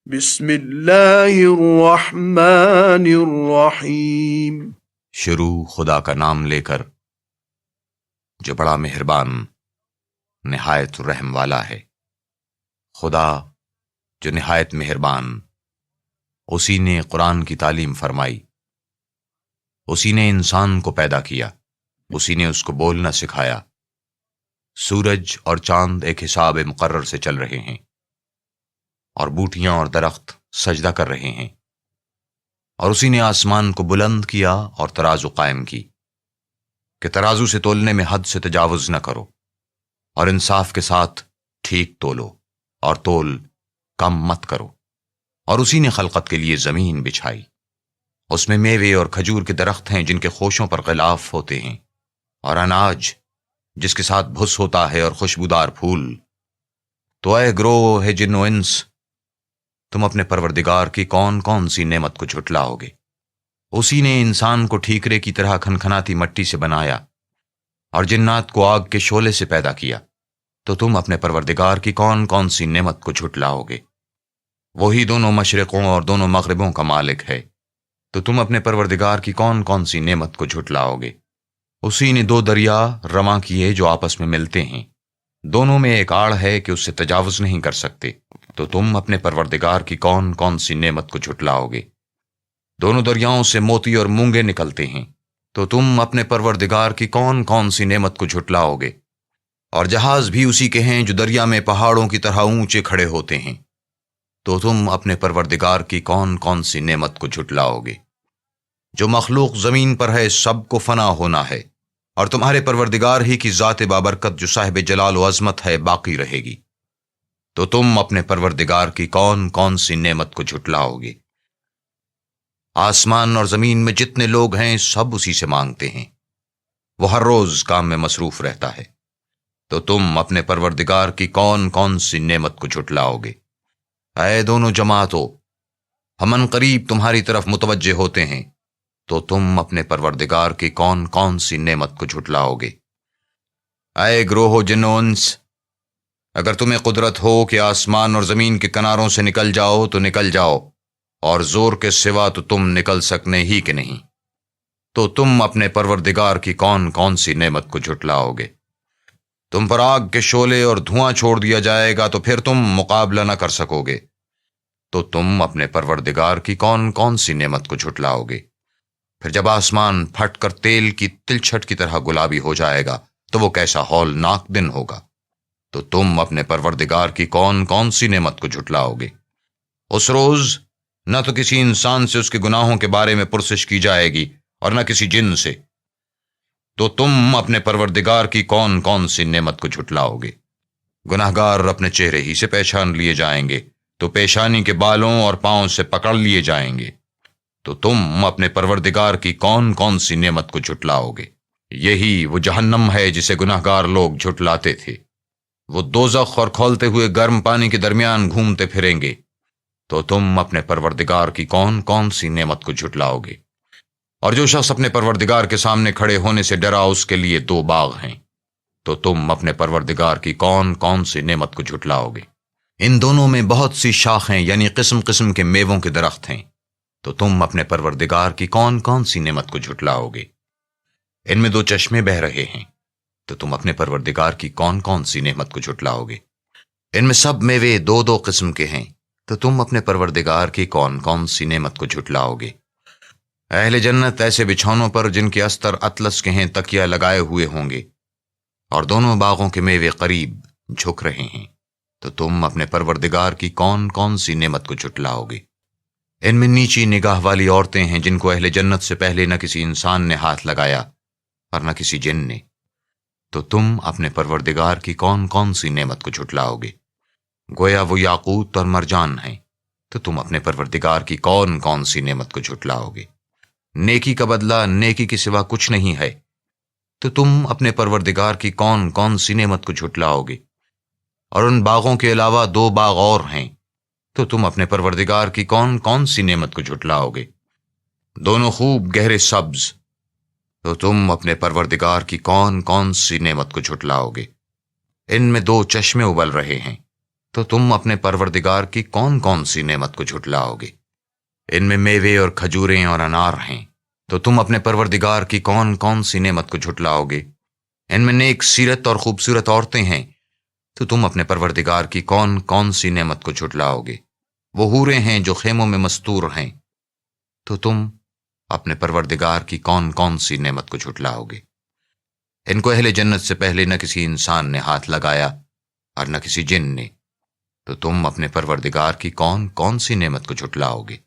بسم اللہ الرحمن الرحیم۔ شروع خدا کا نام لے کر جو بڑا مہربان نہایت رحم والا ہے۔ خدا جو نہایت مہربان، اسی نے قرآن کی تعلیم فرمائی، اسی نے انسان کو پیدا کیا، اسی نے اس کو بولنا سکھایا۔ سورج اور چاند ایک حساب مقرر سے چل رہے ہیں، اور بوٹیاں اور درخت سجدہ کر رہے ہیں، اور اسی نے آسمان کو بلند کیا اور ترازو قائم کی کہ ترازو سے تولنے میں حد سے تجاوز نہ کرو، اور انصاف کے ساتھ ٹھیک تولو اور تول کم مت کرو۔ اور اسی نے خلقت کے لیے زمین بچھائی، اس میں میوے اور کھجور کے درخت ہیں جن کے خوشوں پر غلاف ہوتے ہیں، اور اناج جس کے ساتھ بھس ہوتا ہے اور خوشبودار پھول۔ تو اے گروہ ہے جن و انس، تم اپنے پروردگار کی کون کون سی نعمت کو جھٹلاؤ گے؟ اسی نے انسان کو ٹھیکرے کی طرح کھنکھناتی مٹی سے بنایا اور جنات کو آگ کے شعلے سے پیدا کیا، تو تم اپنے پروردگار کی کون کون سی نعمت کو جھٹلاؤ گے؟ وہی دونوں مشرقوں اور دونوں مغربوں کا مالک ہے، تو تم اپنے پروردگار کی کون کون سی نعمت کو جھٹلاؤ گے؟ اسی نے دو دریا رواں کیے جو آپس میں ملتے ہیں، دونوں میں ایک آڑ ہے کہ اس سے تجاوز نہیں کر سکتے، تو تم اپنے پروردگار کی کون کون سی نعمت کو جھٹلاؤ گے؟ دونوں دریاؤں سے موتی اور مونگے نکلتے ہیں، تو تم اپنے پروردگار کی کون کون سی نعمت کو جھٹلاؤ گے؟ اور جہاز بھی اسی کے ہیں جو دریا میں پہاڑوں کی طرح اونچے کھڑے ہوتے ہیں، تو تم اپنے پروردگار کی کون کون سی نعمت کو جھٹلاؤ گے؟ جو مخلوق زمین پر ہے سب کو فنا ہونا ہے، اور تمہارے پروردگار ہی کی ذات بابرکت جو صاحب جلال و عظمت ہے باقی رہے گی، تو تم اپنے پروردگار کی کون کون سی نعمت کو جھٹلاؤ گے؟ آسمان اور زمین میں جتنے لوگ ہیں سب اسی سے مانگتے ہیں، وہ ہر روز کام میں مصروف رہتا ہے، تو تم اپنے پروردگار کی کون کون سی نعمت کو جھٹلاؤ گے؟ اے دونوں جماعتوں، ہم ان قریب تمہاری طرف متوجہ ہوتے ہیں، تو تم اپنے پروردگار کی کون کون سی نعمت کو جھٹلاؤ گے؟ اے گروہ جن و انس، اگر تمہیں قدرت ہو کہ آسمان اور زمین کے کناروں سے نکل جاؤ تو نکل جاؤ، اور زور کے سوا تو تم نکل سکنے ہی کہ نہیں، تو تم اپنے پروردگار کی کون کون سی نعمت کو جھٹلاؤ گے؟ تم پر آگ کے شعلے اور دھواں چھوڑ دیا جائے گا تو پھر تم مقابلہ نہ کر سکو گے، تو تم اپنے پروردگار کی کون کون سی نعمت کو جھٹلاؤ گے؟ پھر جب آسمان پھٹ کر تیل کی تلچھٹ کی طرح گلابی ہو جائے گا تو وہ کیسا ہولناک دن ہوگا، تو تم اپنے پروردگار کی کون کون سی نعمت کو جھٹلاؤ گے؟ اس روز نہ تو کسی انسان سے اس کے گناہوں کے بارے میں پرسش کی جائے گی اور نہ کسی جن سے، تو تم اپنے پروردگار کی کون کون سی نعمت کو جھٹلاؤ گے؟ گناہگار اپنے چہرے ہی سے پہچان لیے جائیں گے، تو پیشانی کے بالوں اور پاؤں سے پکڑ لیے جائیں گے، تو تم اپنے پروردگار کی کون کون سی نعمت کو جھٹلاؤ گے؟ یہی وہ جہنم ہے جسے گناہگار لوگ جھٹلاتے تھے، وہ دوزخ اور کھولتے ہوئے گرم پانی کے درمیان گھومتے پھریں گے، تو تم اپنے پروردگار کی کون کون سی نعمت کو جھٹلاؤ گے؟ اور جو شخص اپنے پروردگار کے سامنے کھڑے ہونے سے ڈرا اس کے لیے دو باغ ہیں، تو تم اپنے پروردگار کی کون کون سی نعمت کو جھٹلاؤ گے؟ ان دونوں میں بہت سی شاخیں یعنی قسم قسم کے میووں کے درخت ہیں، تو تم اپنے پروردگار کی کون کون سی نعمت کو جھٹلاؤ گے؟ ان میں دو چشمے بہ رہے ہیں، تو تم اپنے پروردگار کی کون کون سی نعمت کو جھٹلاؤ گے؟ ان میں سب میوے دو دو قسم کے ہیں، تو تم اپنے پروردگار کی کون کون سی نعمت کو جھٹلاؤ گے؟ اہل جنت ایسے بچھونوں پر جن کے استر اطلس کے ہیں تکیہ لگائے ہوئے ہوں گے، اور دونوں باغوں کے میوے قریب جھک رہے ہیں، تو تم اپنے پروردگار کی کون کون سی نعمت کو جھٹلاؤ گے؟ ان میں نیچی نگاہ والی عورتیں ہیں جن کو اہل جنت سے پہلے نہ کسی انسان نے ہاتھ لگایا اور نہ کسی جن نے، تو تم اپنے پروردگار کی کون کون سی نعمت کو جھٹلاؤ گے؟ گویا وہ یاقوت اور مرجان ہیں، تو تم اپنے پروردگار کی کون کون سی نعمت کو جھٹلاؤ گے؟ نیکی کا بدلہ نیکی کے سوا کچھ نہیں ہے، تو تم اپنے پروردگار کی کون کون سی نعمت کو جھٹلاؤ گے؟ اور ان باغوں کے علاوہ دو باغ اور ہیں، تو تم اپنے پروردگار کی کون کون سی نعمت کو جھٹلاؤ گے؟ دونوں خوب گہرے سبز، تو تم اپنے پروردگار کی کون کون سی نعمت کو جھٹلاؤ گے؟ ان میں دو چشمے ابل رہے ہیں، تو تم اپنے پروردگار کی کون کون سی نعمت کو جھٹلاؤ گے؟ ان میں میوے اور کھجوریں اور انار ہیں، تو تم اپنے پروردگار کی کون کون سی نعمت کو جھٹلاؤ گے؟ ان میں نیک سیرت اور خوبصورت عورتیں ہیں، تو تم اپنے پروردگار کی کون کون سی نعمت کو جھٹلاؤ گے؟ وہ حوریں ہیں جو خیموں میں مستور ہیں، تو تم اپنے پروردگار کی کون کون سی نعمت کو جھٹلاؤ گے؟ ان کو اہل جنت سے پہلے نہ کسی انسان نے ہاتھ لگایا اور نہ کسی جن نے، تو تم اپنے پروردگار کی کون کون سی نعمت کو جھٹلاؤ گے؟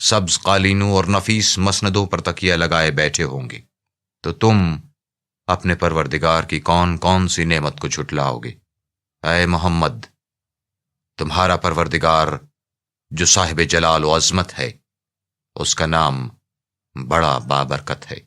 سبز قالینوں اور نفیس مسندوں پر تکیہ لگائے بیٹھے ہوں گے، تو تم اپنے پروردگار کی کون کون سی نعمت کو جھٹلاؤ گے؟ اے محمد، تمہارا پروردگار جو صاحب جلال و عظمت ہے، اس کا نام بڑا بابرکت ہے۔